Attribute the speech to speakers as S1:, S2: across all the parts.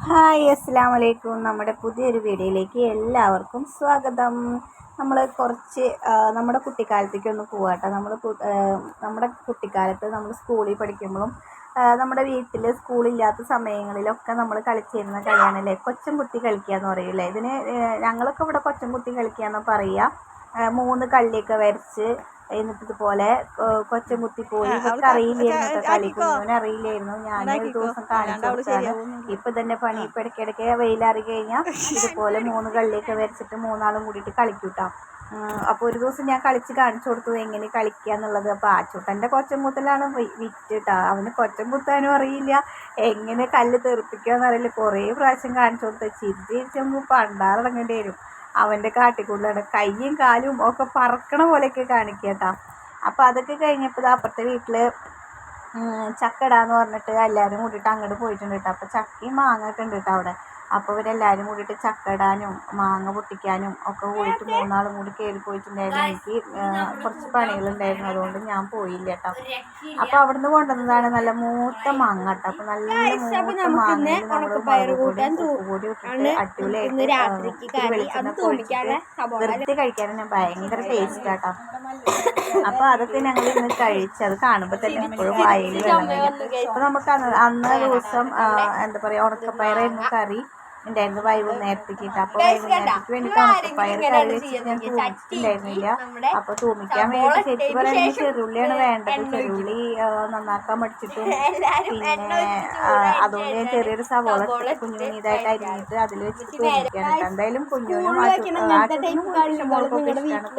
S1: Hi അസ്സലാമലൈക്കും. നമ്മുടെ പുതിയൊരു വീഡിയോയിലേക്ക് എല്ലാവർക്കും സ്വാഗതം. നമ്മൾ കുറച്ച് നമ്മുടെ കുട്ടിക്കാലത്തേക്ക് ഒന്ന് പോവാട്ടോ. നമ്മുടെ കുട്ടിക്കാലത്ത് നമ്മൾ സ്കൂളിൽ പഠിക്കുമ്പോഴും നമ്മുടെ വീട്ടിൽ സ്കൂളില്ലാത്ത സമയങ്ങളിലൊക്കെ നമ്മൾ കളിച്ചിരുന്ന കളിയാണല്ലേ കൊച്ചൻ കുത്തി കളിക്കുക എന്ന് പറയൂല്ലേ. ഇതിന് ഞങ്ങളൊക്കെ ഇവിടെ കൊച്ചൻ കുത്തി കളിക്കുക എന്ന് പറയുക. 3 കള്ളിയൊക്കെ വരച്ച് എന്നിട്ട് ഇതുപോലെ കൊച്ചൻ കുത്തി പോയി. ഇവർക്ക് അറിയില്ലായിരുന്നു കളി, കുഞ്ഞുവിന് അറിയില്ലായിരുന്നു. ഞാൻ ഒരു ദിവസം കാണിച്ചു കൊടുത്താണ്. ഇപ്പൊ തന്നെ പണി ഇപ്പം ഇടയ്ക്കിടയ്ക്ക് വെയിലാറി കഴിഞ്ഞാൽ ഇതുപോലെ 3 കള്ളിയൊക്കെ വരച്ചിട്ട് 3 ആളും കൂടിയിട്ട് കളിക്കൂട്ടാം. അപ്പോൾ ഒരു ദിവസം ഞാൻ കളിച്ച് കാണിച്ചു കൊടുത്തു എങ്ങനെ കളിക്കുക എന്നുള്ളത്. അപ്പോൾ ആച്ചൂട്ടൻ്റെ കൊച്ചൻ കുത്തലാണ് വിറ്റിട്ടാ. അവന് കൊച്ചൻ കുത്താനും അറിയില്ല, എങ്ങനെ കല്ല് തെറിപ്പിക്കുക എന്നറിയില്ല. കുറേ പ്രാവശ്യം കാണിച്ചു കൊടുത്ത് ചിരിച്ച് പണ്ടാറടങ്ങേണ്ടി വരും. അവൻ്റെ കാട്ടിക്കുള്ളിലാണ് കയ്യും കാലും ഒക്കെ പറക്കണ പോലെയൊക്കെ കാണിക്കട്ടാ. അപ്പോൾ അതൊക്കെ കഴിഞ്ഞപ്പോൾ അപ്പുറത്തെ വീട്ടിൽ ചക്ക ഇടാന്ന് പറഞ്ഞിട്ട് എല്ലാവരും കൂടിയിട്ട് അങ്ങോട്ട് പോയിട്ടുണ്ട് കേട്ടോ. അപ്പോൾ ചക്കയും മാങ്ങ ഒക്കെ ഉണ്ട് കേട്ടോ അവിടെ. അപ്പോൾ ഇവരെല്ലാവരും കൂടിയിട്ട് ചക്ക ഇടാനും മാങ്ങ പൊട്ടിക്കാനും ഒക്കെ കൂടിയിട്ട് 3 ആളും കൂടി കയറി പോയിട്ടുണ്ടായിരുന്നു. എനിക്ക് കുറച്ച് പണികളുണ്ടായിരുന്നു, അതുകൊണ്ട് ഞാൻ പോയില്ല കേട്ടോ. അപ്പോൾ അവിടുന്ന് കൊണ്ടുവന്നതാണ് നല്ല മൂത്ത മാങ്ങ കേട്ടോ. അപ്പോൾ നല്ല മൂത്ത മാങ്ങയിൽ നമ്മൾ മുളക് പൊടി ഉപ്പ് പൊടി ഇട്ടിട്ട് അടിപൊളിയായിട്ട് വെറുതെ കഴിക്കാനും ഭയങ്കര ടേസ്റ്റ് കേട്ടോ. അപ്പോൾ അതൊക്കെ ഞങ്ങൾ ഇന്ന് കഴിച്ച് അത് കാണുമ്പോൾ തന്നെ എപ്പോഴും വായിൽ വെള്ളം വരും. അപ്പോൾ നമുക്ക് അന്ന് ദിവസം എന്താ പറയുക, ഉണക്കപ്പയറായിരുന്നു കറി ഉണ്ടായിരുന്നു വൈകുന്നേരത്തേക്ക്. അപ്പോൾ വൈകുന്നേരത്തേക്ക് വേണ്ടിയിട്ട് ഉണക്കപ്പയർ കറി വെച്ചിട്ട് ഞാൻ തൂമിച്ചിട്ടുണ്ടായിരുന്നില്ല. അപ്പോൾ തൂമിക്കാൻ വേണ്ടിയിട്ട് ശരിക്കും പറയുന്നത് ചെറുള്ളിയാണ് വേണ്ടത്. ചെറുള്ളി നന്നാക്കാൻ പഠിച്ചിട്ടും പിന്നെ അതുകൊണ്ട് ഞാൻ ചെറിയൊരു സവോള കുഞ്ഞുതായിട്ട് അരിഞ്ഞിട്ട് അതിൽ വെച്ചിട്ട് തൂമിക്കാനുണ്ട്. എന്തായാലും കുഞ്ഞുവിനും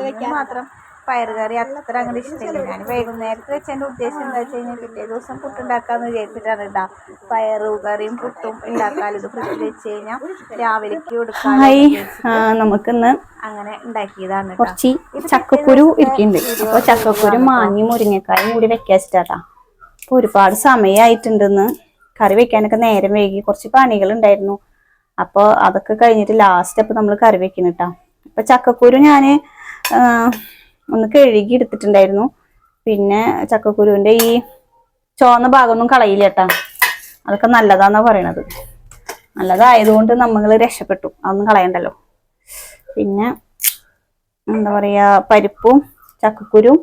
S1: കുഞ്ഞു മാത്രം പയർ കറി അത്ര അങ്ങോട്ട് ഇഷ്ടമില്ല. ഞാൻ വൈകുന്നേരത്ത് വെച്ചതിൻ്റെ ഉദ്ദേശം എന്താ വെച്ച് കഴിഞ്ഞാൽ പിറ്റേ ദിവസം പുട്ടുണ്ടാക്കാമെന്ന് വിചാരിച്ചിട്ടാണ് കേട്ടോ. പയറു കറിയും പുട്ടും ഉണ്ടാക്കാമല്ലോ. ഇത് ഫ്രിഡ്ജിൽ വെച്ച് കഴിഞ്ഞാൽ രാവിലേക്ക് കൊടുക്കാം. നമുക്കിന്ന് അങ്ങനെ ഉണ്ടാക്കിയതാണ്. കുറച്ച് ചക്കക്കുരു ഇരിക്കുന്നുണ്ട്. അപ്പോൾ ചക്കക്കുരു മാങ്ങി മുരിങ്ങക്കായും കൂടി വെക്കാച്ചിട്ടാ. അപ്പോൾ ഒരുപാട് സമയമായിട്ടുണ്ടെന്ന് കറി വെക്കാനൊക്കെ നേരം വൈകി, കുറച്ച് പണികളുണ്ടായിരുന്നു. അപ്പോൾ അതൊക്കെ കഴിഞ്ഞിട്ട് ലാസ്റ്റ് അപ്പോൾ നമ്മൾ കറി വെക്കണം കേട്ടോ. അപ്പോൾ ചക്കക്കുരു ഞാൻ ഒന്ന് കഴുകി എടുത്തിട്ടുണ്ടായിരുന്നു. പിന്നെ ചക്കക്കുരുവിൻ്റെ ഈ ചുവന്ന ഭാഗമൊന്നും കളയില്ല കേട്ടോ. അതൊക്കെ നല്ലതാണെന്നാണ് പറയണത്. നല്ലതായതുകൊണ്ട് നമ്മൾ രക്ഷപ്പെട്ടു, അതൊന്നും കളയണ്ടല്ലോ. പിന്നെ എന്താ പറയുക, പരിപ്പും ചക്കക്കുരും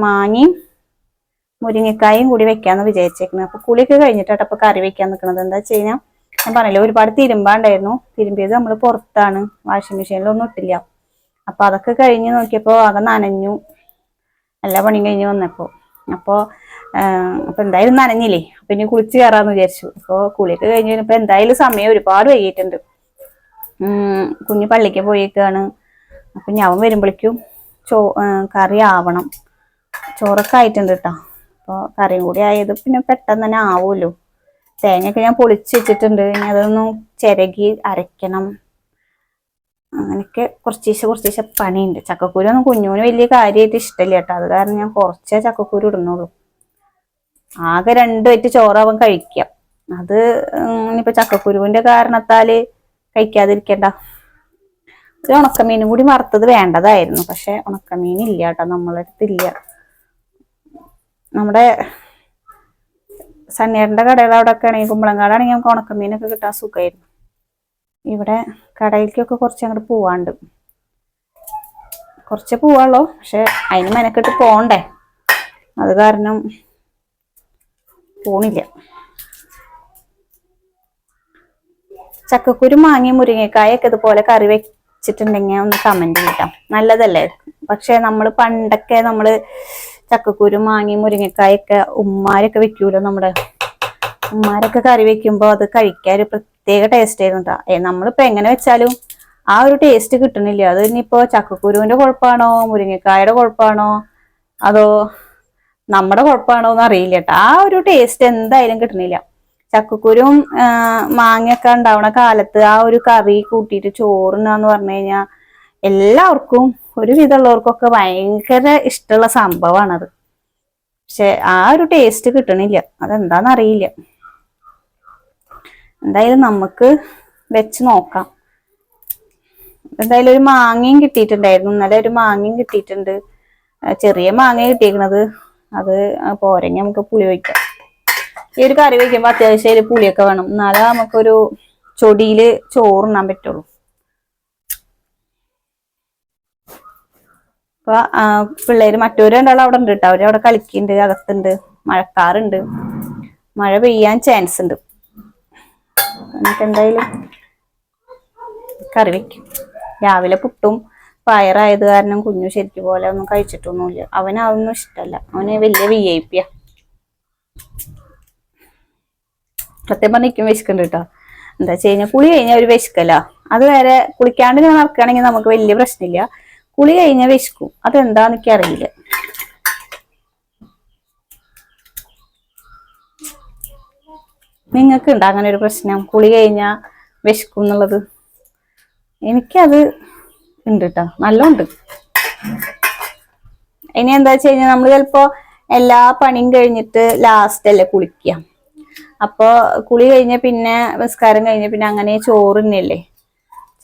S1: മാങ്ങയും മുരിങ്ങക്കായും കൂടി വെക്കാമെന്ന് വിചാരിച്ചേക്കുന്നത്. അപ്പോൾ കുളിയൊക്കെ കഴിഞ്ഞിട്ടാണ് അപ്പോൾ കറി വെക്കാൻ നിൽക്കുന്നത്. എന്താ വെച്ച് കഴിഞ്ഞാൽ ഞാൻ പറഞ്ഞില്ല, ഒരുപാട് തിരുമ്പാണ്ടായിരുന്നു. തിരുമ്പിയത് നമ്മൾ പുറത്താണ്, വാഷിംഗ് മെഷീനിലൊന്നും ഇട്ടില്ല. അപ്പോൾ അതൊക്കെ കഴിഞ്ഞ് നോക്കിയപ്പോൾ ആകെ നനഞ്ഞു, എല്ലാ പണിയും കഴിഞ്ഞ് വന്നപ്പോൾ. അപ്പോൾ എന്തായാലും നനഞ്ഞില്ലേ, അപ്പം ഇനി കുളിച്ച് കയറാമെന്ന് വിചാരിച്ചു. അപ്പോൾ കുളിയൊക്കെ കഴിഞ്ഞ് കഴിഞ്ഞപ്പോൾ എന്തായാലും സമയം ഒരുപാട് വൈകിട്ടുണ്ട്. കുഞ്ഞ് പള്ളിക്ക് പോയേക്കാണ്. അപ്പം ഞാൻ വരുമ്പോഴേക്കും കറി ആവണം. ചോറൊക്കെ ആയിട്ടുണ്ട് കേട്ടോ. അപ്പോൾ കറിയും കൂടി ആയത് പിന്നെ പെട്ടെന്ന് തന്നെ ആവുമല്ലോ. തേങ്ങയൊക്കെ ഞാൻ പൊളിച്ച് വെച്ചിട്ടുണ്ട്. ഇനി അതൊന്നും ചിരകി അരയ്ക്കണം. അങ്ങനെയൊക്കെ കുറച്ചീശെ പണിയുണ്ട്. ചക്കക്കുരു ഒന്നും കുഞ്ഞുവിന് വലിയ കാര്യമായിട്ട് ഇഷ്ടമില്ല കേട്ടോ. അത് കാരണം ഞാൻ കുറച്ചേ ചക്കക്കുരു ഇടുന്നുള്ളൂ. ആകെ 2 വറ്റ് ചോറാവാൻ കഴിക്കാം. അത് ഇനിയിപ്പോൾ ചക്കക്കുരുവിൻ്റെ കാരണത്താൽ കഴിക്കാതിരിക്കണ്ട. ഒരു ഉണക്കമീനും കൂടി വറുത്തത് വേണ്ടതായിരുന്നു, പക്ഷെ ഉണക്കമീൻ ഇല്ല കേട്ടോ, നമ്മളടുത്തില്ല. നമ്മുടെ സണ്ണിയേട്ടൻ്റെ കടയുടെ അവിടെ ഒക്കെ ആണെങ്കിൽ, കുമ്പളങ്ങാടാണെങ്കിൽ നമുക്ക് ഉണക്കമീനൊക്കെ കിട്ടാൻ സുഖമായിരുന്നു. ഇവിടെ കടയിലേക്കൊക്കെ കുറച്ച് അങ്ങോട്ട് പോവാണ്ട്, കുറച്ച് പോവാള്ളോ, പക്ഷെ അതിന് മെനക്കെട്ട് പോണ്ടേ, അത് കാരണം പോണില്ല. ചക്കക്കുരു മാങ്ങി മുരിങ്ങക്കായൊക്കെ ഇതുപോലെ കറി വെച്ചിട്ടുണ്ടെങ്കിൽ ഒന്ന് കമന്റ് ചെയ്യട്ടാം, നല്ലതല്ലേ. പക്ഷെ നമ്മൾ പണ്ടൊക്കെ ചക്കക്കുരു മാങ്ങി മുരിങ്ങക്കായൊക്കെ ഉമ്മാരൊക്കെ വെക്കൂലോ, നമ്മുടെ ഉമ്മാരൊക്കെ കറി വെക്കുമ്പോൾ അത് കഴിക്കാൻ ഒരു പ്രത്യേക ടേസ്റ്റ് ആയിരുന്നു കേട്ടോ. നമ്മളിപ്പോ എങ്ങനെ വെച്ചാലും ആ ഒരു ടേസ്റ്റ് കിട്ടണില്ല. അത് ഇനിയിപ്പോ ചക്കക്കുരുവിന്റെ കുഴപ്പമാണോ മുരിങ്ങക്കായുടെ കുഴപ്പമാണോ അതോ നമ്മുടെ കുഴപ്പമാണോ എന്ന് അറിയില്ല കേട്ടോ. ആ ഒരു ടേസ്റ്റ് എന്തായാലും കിട്ടണില്ല. ചക്കക്കുരും മാങ്ങയൊക്കെ ഉണ്ടാവണ കാലത്ത് ആ ഒരു കറി കൂട്ടിയിട്ട് ചോറിനാന്ന് പറഞ്ഞു കഴിഞ്ഞാൽ എല്ലാവർക്കും, ഒരുവിധമുള്ളവർക്കൊക്കെ ഭയങ്കര ഇഷ്ടമുള്ള സംഭവമാണത്. പക്ഷെ ആ ഒരു ടേസ്റ്റ് കിട്ടണില്ല, അതെന്താന്നറിയില്ല. എന്തായാലും നമുക്ക് വെച്ച് നോക്കാം. എന്തായാലും ഒരു മാങ്ങയും കിട്ടിയിട്ടുണ്ടായിരുന്നു, ഇന്നലെ ഒരു മാങ്ങയും കിട്ടിയിട്ടുണ്ട്. ചെറിയ മാങ്ങ കിട്ടിയിരിക്കണത്, അത് പോരെങ്കിൽ നമുക്ക് പുളി വയ്ക്കാം. ഈ ഒരു കറി വയ്ക്കുമ്പോൾ അത്യാവശ്യം പുളിയൊക്കെ വേണം, എന്നാലും നമുക്കൊരു ചൊടിയിൽ ചോറുണ്ണാൻ പറ്റുള്ളൂ. അപ്പൊ പിള്ളേര് മറ്റൊരു രണ്ടാളും അവിടെ ഉണ്ട് കേട്ടോ. അവരവിടെ കളിക്കുന്നുണ്ട്, അകത്തുണ്ട്. മഴക്കാറുണ്ട്, മഴ പെയ്യാൻ ചാൻസ് ഉണ്ട്. എന്നിട്ട് എന്തായാലും കറി വെക്കും. രാവിലെ പുട്ടും പയറായത് കാരണം കുഞ്ഞു ശരിക്കും പോലെ ഒന്നും കഴിച്ചിട്ടൊന്നുമില്ല. അവനതൊന്നും ഇഷ്ടമല്ല. അവന് വലിയ VIP. സത്യം പറഞ്ഞിരിക്കും വിശക്കുന്നുണ്ട് കേട്ടോ. എന്താ വെച്ച് കഴിഞ്ഞാൽ കുളി കഴിഞ്ഞാൽ ഒരു വിശക്കല്ല. അത് വേറെ കുളിക്കാണ്ട് ഇങ്ങനെ നടക്കുകയാണെങ്കിൽ നമുക്ക് വലിയ പ്രശ്നമില്ല. കുളി കഴിഞ്ഞാൽ വിശക്കും. അതെന്താന്ന് എനിക്ക് അറിയില്ല. നിങ്ങൾക്ക് ഉണ്ടോ അങ്ങനെ ഒരു പ്രശ്നം, കുളി കഴിഞ്ഞാൽ വിശക്കും എന്നുള്ളത്? എനിക്കത് ഉണ്ട് കേട്ടോ, നല്ലോണ്ട്. ഇനി എന്താ വെച്ച് കഴിഞ്ഞാൽ നമ്മൾ ചിലപ്പോ എല്ലാ പണിയും കഴിഞ്ഞിട്ട് ലാസ്റ്റ് അല്ലേ കുളിക്കുക. അപ്പൊ കുളി കഴിഞ്ഞ പിന്നെ നിസ്കാരം കഴിഞ്ഞ പിന്നെ അങ്ങനെ ചോറ് തന്നെയല്ലേ.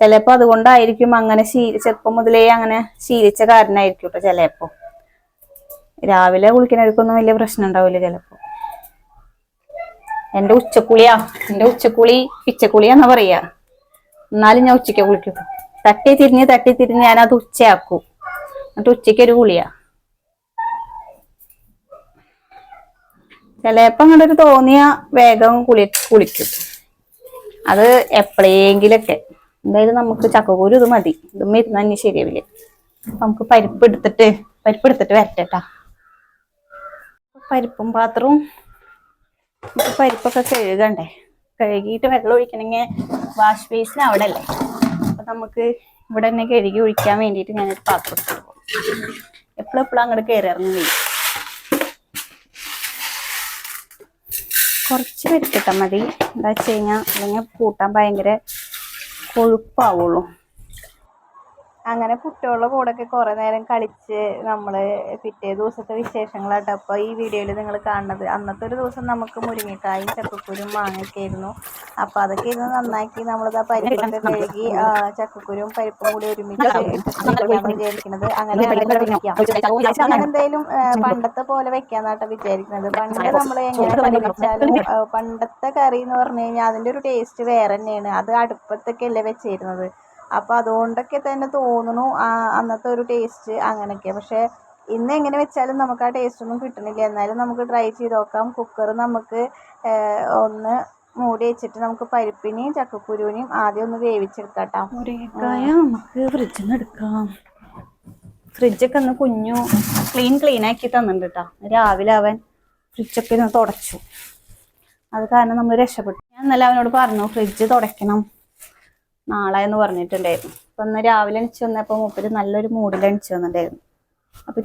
S1: ചിലപ്പോ അതുകൊണ്ടായിരിക്കും അങ്ങനെ ചെറുപ്പം മുതലേ അങ്ങനെ ശീലിച്ച കാരണമായിരിക്കും കേട്ടോ. ചിലപ്പോ രാവിലെ കുളിക്കുന്നവർക്കൊന്നും വലിയ പ്രശ്നം ഉണ്ടാവില്ല ചിലപ്പോ. എന്റെ ഉച്ചക്കുളി പിച്ചക്കുളിയാന്നാ പറയാ. എന്നാലും ഞാൻ ഉച്ചയ്ക്ക് കുളിക്കും. തട്ടി തിരിഞ്ഞ് ഞാനത് ഉച്ചയാക്കും. എന്നിട്ട് ഉച്ചയ്ക്ക് ഒരു കുളിയാ. ചിലപ്പോ അങ്ങോട്ടൊരു തോന്നിയ വേഗം കുളിക്കും. അത് എപ്പോഴെങ്കിലൊക്കെ. എന്തായാലും നമുക്ക് ചക്കക്കൂരു ഇത് മതി. ഇതും ഇരുന്നാൽ ഇനി ശരിയാവില്ല. നമുക്ക് പരിപ്പ് എടുത്തിട്ട് വരട്ടെട്ടാ. പരിപ്പും പാത്രവും പരിപ്പൊക്കെ കഴുകണ്ടേ. കഴുകിയിട്ട് വെള്ളം ഒഴിക്കണമെങ്കിൽ വാഷ് ബേസിന് അവിടെ അല്ലേ. അപ്പൊ നമുക്ക് ഇവിടെ തന്നെ കഴുകി ഒഴിക്കാൻ വേണ്ടിയിട്ട് ഞാനൊരു പാത്രം എടുത്തിട്ട് പോകും. എപ്പോഴും അങ്ങോട്ട് കയറി ഇറങ്ങി. കുറച്ച് പരിപ്പിട്ടാൽ മതി. എന്താ വെച്ച് കഴിഞ്ഞാൽ അല്ലെങ്കിൽ കൂട്ടാൻ ഭയങ്കര കൊഴുപ്പാവുള്ളൂ. അങ്ങനെ കുട്ടികളുടെ കൂടെയൊക്കെ കുറേ നേരം കളിച്ച് നമ്മൾ പിറ്റേ ദിവസത്തെ വിശേഷങ്ങളാട്ടോ അപ്പോൾ ഈ വീഡിയോയിൽ നിങ്ങൾ കാണുന്നത്. അന്നത്തെ ഒരു ദിവസം നമുക്ക് മുരിങ്ങക്കായും ചക്കക്കുരും മാങ്ങയൊക്കെ ആയിരുന്നു. അപ്പോൾ അതൊക്കെ ഇരുന്ന് നന്നാക്കി നമ്മളിത് പരിപ്പൊക്കെ കഴുകി ചക്കക്കുരും പരിപ്പും കൂടി ഒരുമിച്ച് ഇട്ടിട്ടാണ് വിചാരിക്കുന്നത്. അങ്ങനെ വെക്കാം. ഞാൻ എന്തായാലും പണ്ടത്തെ പോലെ വെക്കാന്നാട്ടോ വിചാരിക്കുന്നത്. പണ്ട് നമ്മൾ എങ്ങനെ കറി വെച്ചാലും പണ്ടത്തെ കറി എന്ന് പറഞ്ഞു കഴിഞ്ഞാൽ അതിൻ്റെ ഒരു ടേസ്റ്റ് വേറെ തന്നെയാണ്. അത് അടുപ്പത്തൊക്കെ അല്ലേ വെച്ചിരുന്നത്. അപ്പോൾ അതുകൊണ്ടൊക്കെ തന്നെ തോന്നുന്നു അന്നത്തെ ഒരു ടേസ്റ്റ് അങ്ങനെയൊക്കെ. പക്ഷേ ഇന്ന് എങ്ങനെ വെച്ചാലും നമുക്ക് ആ ടേസ്റ്റ് ഒന്നും കിട്ടണില്ല. എന്നാലും നമുക്ക് ട്രൈ ചെയ്ത് നോക്കാം. കുക്കർ നമുക്ക് ഒന്ന് മൂടി വെച്ചിട്ട് നമുക്ക് പരിപ്പിനെയും ചക്കക്കുരുവിനെയും ആദ്യം ഒന്ന് വേവിച്ചെടുക്കാം. മുരിങ്ങക്കായ നമുക്ക് ഫ്രിഡ്ജിൽ നിന്ന് എടുക്കാം. ഫ്രിഡ്ജൊക്കെ ഒന്ന് കുഞ്ഞു ക്ലീൻ ആക്കി തന്നിട്ടുണ്ട് കേട്ടോ. രാവിലെ അവൻ ഫ്രിഡ്ജൊക്കെ ഒന്ന് തുടച്ചു. അത് കാരണം നമ്മൾ രക്ഷപ്പെട്ടു. ഞാൻ ഇന്നലെ അവനോട് പറഞ്ഞു ഫ്രിഡ്ജ് തുടയ്ക്കണം നാളെ എന്ന് പറഞ്ഞിട്ടുണ്ടായിരുന്നു. അപ്പൊ ഒന്ന് രാവിലെ എണിച്ച് വന്നപ്പോ മൂപ്പര് നല്ലൊരു മൂഡിൽ എണിച്ച് വന്നിട്ടുണ്ടായിരുന്നു. അപ്പൊ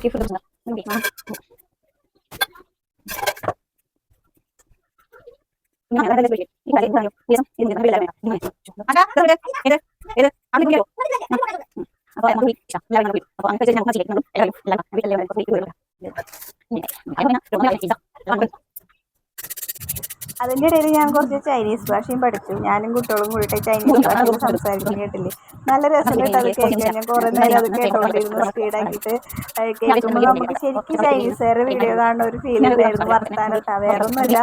S1: അതിൻ്റെ ഇടയിൽ ഞാൻ കുറച്ച് ചൈനീസ് ഭാഷയും പഠിച്ചു. ഞാനും കുട്ടികളും കൂടിയിട്ട് ചൈനീസ് ഭാഷയിൽ സംസാരിക്കാൻ കേട്ടില്ലേ. നല്ല രസമായിട്ട് അത് കേൾക്കാൻ. ഞാൻ കുറേ നേരം അത് കേട്ടോണ്ടിരുന്നു. സ്പീഡാക്കിയിട്ട് കേൾക്കുമ്പോൾ നമുക്ക് ശരിക്കും ചൈനീസുകാരുടെ വീഡിയോ കാണുന്ന ഒരു ഫീൽ ഉണ്ടായിരുന്നു. വർത്താനം കേട്ടോ, വേറെ ഒന്നുമില്ല.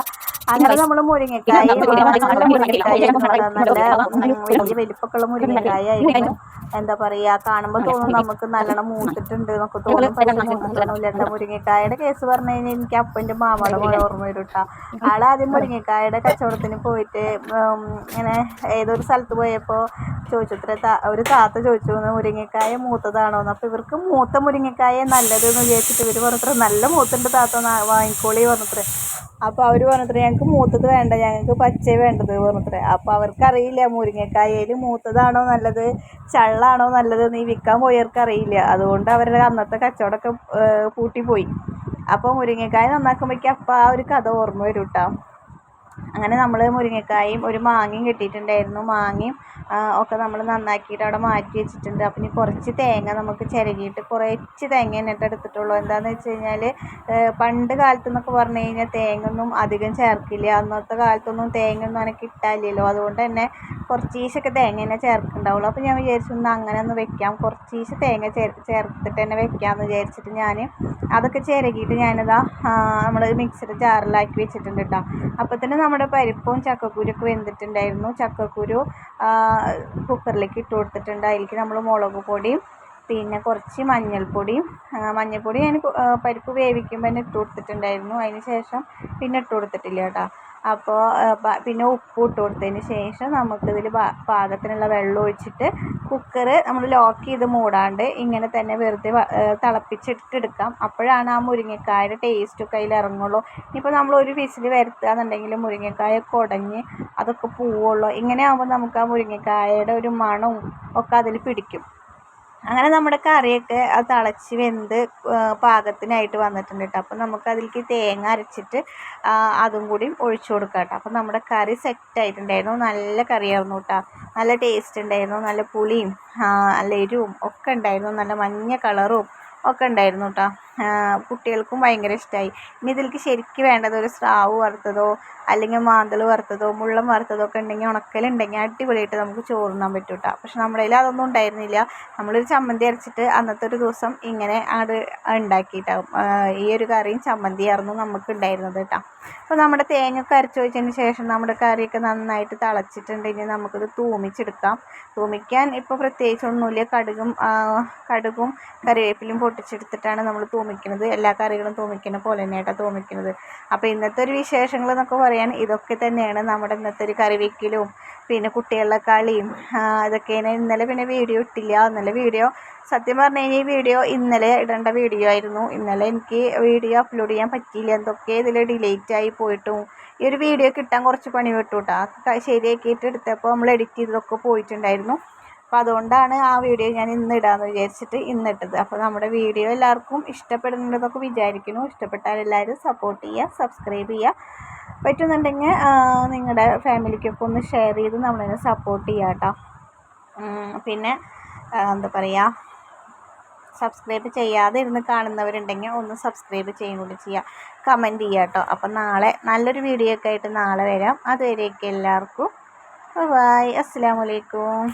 S1: അങ്ങനെ നമ്മൾ മുരിങ്ങക്കായ നല്ല മുരിങ്ങക്കായ നല്ല വലിയ വലിപ്പമൊക്കെയുള്ള മുരിങ്ങക്കായ ആയിരുന്നു. എന്താ പറയുക, കാണുമ്പോൾ തോന്നും നമുക്ക് നല്ലോണം മൂത്തിട്ടുണ്ട് എന്നൊക്കെ തോന്നും. പക്ഷെ മൂത്തൊന്നുമില്ല കേട്ടോ. മുരിങ്ങക്കായുടെ കേസ് പറഞ്ഞു കഴിഞ്ഞാൽ എനിക്ക് അപ്പൻ്റെ മാമയുടെ പോലെ ഓർമ്മ വരും കേട്ടോ. ആളാദ്യം മുരിങ്ങക്കായുടെ കച്ചവടത്തിന് പോയിട്ട് ഇങ്ങനെ ഏതൊരു സ്ഥലത്ത് പോയപ്പോൾ ചോദിച്ചത്ര ഒരു താത്ത ചോദിച്ചു മുരിങ്ങക്കായ മൂത്തതാണോന്ന്. അപ്പോൾ ഇവർക്ക് മൂത്ത മുരിങ്ങക്കായ നല്ലത് എന്ന് വിചാരിച്ചിട്ട് ഇവർ പറഞ്ഞത്ര നല്ല മൂത്തുണ്ട് താത്ത വാങ്ങിക്കോളി പറഞ്ഞത്രേ. അപ്പോൾ അവർ പറഞ്ഞത്രേ ഞങ്ങൾക്ക് മൂത്തത് വേണ്ട, ഞങ്ങൾക്ക് പച്ച വേണ്ടത് പറഞ്ഞത്രേ. അപ്പോൾ അവർക്കറിയില്ല മുരിങ്ങക്കായയിൽ മൂത്തതാണോ നല്ലത് ചള്ളാണോ നല്ലത് എന്ന് ഈ വിൽക്കാൻ പോയവർക്ക് അറിയില്ല. അതുകൊണ്ട് അവരുടെ അന്നത്തെ കച്ചവടമൊക്കെ പൂട്ടിപ്പോയി. അപ്പോൾ മുരിങ്ങക്കായ നന്നാക്കുമ്പോഴേക്കും അപ്പം ആ ഒരു കഥ ഓർമ്മ വരും കേട്ടോ. അങ്ങനെ നമ്മൾ മുരിങ്ങക്കായും ഒരു മാങ്ങയും കിട്ടിയിട്ടുണ്ടായിരുന്നു. മാങ്ങയും ഒക്കെ നമ്മൾ നന്നാക്കിയിട്ട് അവിടെ മാറ്റി വെച്ചിട്ടുണ്ട്. അപ്പം ഇനി കുറച്ച് തേങ്ങ നമുക്ക് ചിരകിയിട്ട് കുറച്ച് തേങ്ങ എന്നിട്ട് എടുത്തിട്ടുള്ളൂ. എന്താണെന്ന് വെച്ച് കഴിഞ്ഞാൽ പണ്ട് കാലത്ത് എന്നൊക്കെ പറഞ്ഞു കഴിഞ്ഞാൽ തേങ്ങയൊന്നും അധികം ചേർക്കില്ല. അന്നത്തെ കാലത്തൊന്നും തേങ്ങയൊന്നും അങ്ങനെ കിട്ടാനില്ലല്ലോ. അതുകൊണ്ട് തന്നെ കുറച്ചീശൊക്കെ തേങ്ങ തന്നെ ചേർക്കുന്നുണ്ടാവുള്ളൂ. അപ്പോൾ ഞാൻ വിചാരിച്ചു അങ്ങനെ ഒന്ന് വെക്കാം, കുറച്ചീശ് തേങ്ങ ചേർത്തിട്ട് തന്നെ വെക്കാമെന്ന് വിചാരിച്ചിട്ട് ഞാൻ അതൊക്കെ ചിരകിയിട്ട് ഞാനിതാ നമ്മൾ മിക്സിയുടെ ജാറിലാക്കി വെച്ചിട്ടുണ്ട് കേട്ടോ. അപ്പോൾ തന്നെ നമ്മുടെ പരിപ്പും ചക്കക്കുരുവൊക്കെ വെന്തിട്ടുണ്ടായിരുന്നു. ചക്കക്കുരു കുക്കറിലേക്ക് ഇട്ട് കൊടുത്തിട്ടുണ്ട്. അതിലേക്ക് നമ്മൾ മുളക് പൊടിയും പിന്നെ കുറച്ച് മഞ്ഞൾപ്പൊടിയും ഞാൻ പരിപ്പ് വേവിക്കുമ്പോൾ തന്നെ ഇട്ട് കൊടുത്തിട്ടുണ്ടായിരുന്നു. അതിന് ശേഷം പിന്നെ ഇട്ട് കൊടുത്തിട്ടില്ല കേട്ടോ. അപ്പോൾ പിന്നെ ഉപ്പ് ഇട്ട് കൊടുത്തതിന് ശേഷം നമുക്കിതിൽ പാകത്തിനുള്ള വെള്ളം ഒഴിച്ചിട്ട് കുക്കർ നമ്മൾ ലോക്ക് ചെയ്ത് മൂടാണ്ട് ഇങ്ങനെ തന്നെ വെറുതെ തിളപ്പിച്ചിട്ടെടുക്കാം. അപ്പോഴാണ് ആ മുരിങ്ങക്കായുടെ ടേസ്റ്റൊക്കെ അതിൽ ഇറങ്ങുള്ളൂ. ഇനിയിപ്പോൾ നമ്മൾ ഒരു വിസിൽ വരുത്തുക എന്നുണ്ടെങ്കിൽ മുരിങ്ങക്കായൊക്കെ ഉടഞ്ഞ് അതൊക്കെ പോവുള്ളൂ. ഇങ്ങനെ ആകുമ്പോൾ നമുക്ക് ആ മുരിങ്ങക്കായയുടെ ഒരു മണവും ഒക്കെ അതിൽ പിടിക്കും. അങ്ങനെ നമ്മുടെ കറിയൊക്കെ അത് തിളച്ച് വെന്ത് പാകത്തിനായിട്ട് വന്നിട്ടുണ്ട് കേട്ടോ. അപ്പോൾ നമുക്ക് അതിലേക്ക് തേങ്ങ അരച്ചിട്ട് അതും കൂടി ഒഴിച്ചു കൊടുക്കാം കേട്ടോ. അപ്പോൾ നമ്മുടെ കറി സെറ്റായിട്ടുണ്ടായിരുന്നു. നല്ല കറിയായിരുന്നു കേട്ടോ. നല്ല ടേസ്റ്റ് ഉണ്ടായിരുന്നു. നല്ല പുളിയും നല്ല എരിവും ഒക്കെ ഉണ്ടായിരുന്നു. നല്ല മഞ്ഞ കളറും ഒക്കെ ഉണ്ടായിരുന്നു കേട്ടോ. കുട്ടികൾക്കും ഭയങ്കര ഇഷ്ടമായി. ഇനി ഇതിലേക്ക് ശരിക്കും വേണ്ടത് ഒരു സ്രാവ് വറുത്തതോ അല്ലെങ്കിൽ മാന്തൾ വറുത്തതോ മുള്ളം വറുത്തതോ ഒക്കെ ഉണ്ടെങ്കിൽ ഉണക്കലുണ്ടെങ്കിൽ അടിപൊളിയായിട്ട് നമുക്ക് ചോറുണ്ണാൻ പറ്റും കേട്ടോ. പക്ഷെ നമ്മുടെ കയ്യിൽ അതൊന്നും ഉണ്ടായിരുന്നില്ല. നമ്മളൊരു ചമ്മന്തി അരച്ചിട്ട് അന്നത്തെ ഒരു ദിവസം ഇങ്ങനെ ഉണ്ടാക്കിയിട്ടാവും. ഈ ഒരു കറിയും ചമ്മന്തിയായിരുന്നു നമുക്ക് ഉണ്ടായിരുന്നത് കേട്ടോ. അപ്പോൾ നമ്മുടെ തേങ്ങയൊക്കെ അരച്ച് വെച്ചതിന് ശേഷം നമ്മുടെ കറിയൊക്കെ നന്നായിട്ട് തിളച്ചിട്ടുണ്ടെങ്കിൽ നമുക്കിത് തൂമിച്ചെടുക്കാം. തൂമിക്കാൻ ഇപ്പോൾ പ്രത്യേകിച്ചൊന്നുമില്ല. കടുകും കറിവേപ്പിലും പൊട്ടിച്ചെടുത്തിട്ടാണ് നമ്മൾ തൂമിക്കുന്നത്. എല്ലാ കറികളും തൂമിക്കുന്ന പോലെ തന്നെയായിട്ടാണ് തൂമിക്കുന്നത്. അപ്പോൾ ഇന്നത്തെ ഒരു വിശേഷങ്ങൾ എന്നൊക്കെ പറയാൻ ഇതൊക്കെ തന്നെയാണ് നമ്മുടെ ഇന്നത്തെ ഒരു കറി വയ്ക്കലും പിന്നെ കുട്ടികളുടെ കളിയും ഇതൊക്കെയാണ്. ഇന്നലെ പിന്നെ വീഡിയോ ഇട്ടില്ല. ഇന്നലെ വീഡിയോ സത്യം പറഞ്ഞു കഴിഞ്ഞാൽ ഈ വീഡിയോ ഇന്നലെ ഇടേണ്ട വീഡിയോ ആയിരുന്നു. ഇന്നലെ എനിക്ക് വീഡിയോ അപ്ലോഡ് ചെയ്യാൻ പറ്റിയില്ല. എന്തൊക്കെ ഇതിൽ ഡിലേറ്റ് ആയി പോയിട്ടും ഈ ഒരു വീഡിയോ കിട്ടാൻ കുറച്ച് പണി വിട്ടു കേട്ടോ. ശരിയാക്കിയിട്ട് എടുത്തപ്പോൾ നമ്മൾ എഡിറ്റ് ചെയ്തതൊക്കെ പോയിട്ടുണ്ടായിരുന്നു. അപ്പോൾ അതുകൊണ്ടാണ് ആ വീഡിയോ ഞാൻ ഇന്ന് ഇടാമെന്ന് വിചാരിച്ചിട്ട് ഇന്നിട്ടത്. അപ്പോൾ നമ്മുടെ വീഡിയോ എല്ലാവർക്കും ഇഷ്ടപ്പെടുന്നുണ്ടെന്നൊക്കെ വിചാരിക്കുന്നു. ഇഷ്ടപ്പെട്ടാൽ എല്ലാവരും സപ്പോർട്ട് ചെയ്യുക, സബ്സ്ക്രൈബ് ചെയ്യുക. പറ്റുന്നുണ്ടെങ്കിൽ നിങ്ങളുടെ ഫാമിലിക്കൊക്കെ ഒന്ന് ഷെയർ ചെയ്ത് നമ്മളതിനെ സപ്പോർട്ട് ചെയ്യുക കേട്ടോ. പിന്നെ എന്താ പറയുക, സബ്സ്ക്രൈബ് ചെയ്യാതെ ഇരുന്ന് കാണുന്നവരുണ്ടെങ്കിൽ ഒന്ന് സബ്സ്ക്രൈബ് ചെയ്യുകയും കൂടി ചെയ്യുക, കമൻറ്റ് ചെയ്യുക കേട്ടോ. അപ്പം നാളെ നല്ലൊരു വീഡിയോ ഒക്കെ ആയിട്ട് നാളെ വരാം. അതുവരെയൊക്കെ എല്ലാവർക്കും ബൈ. അസ്സലാമു അലൈക്കും.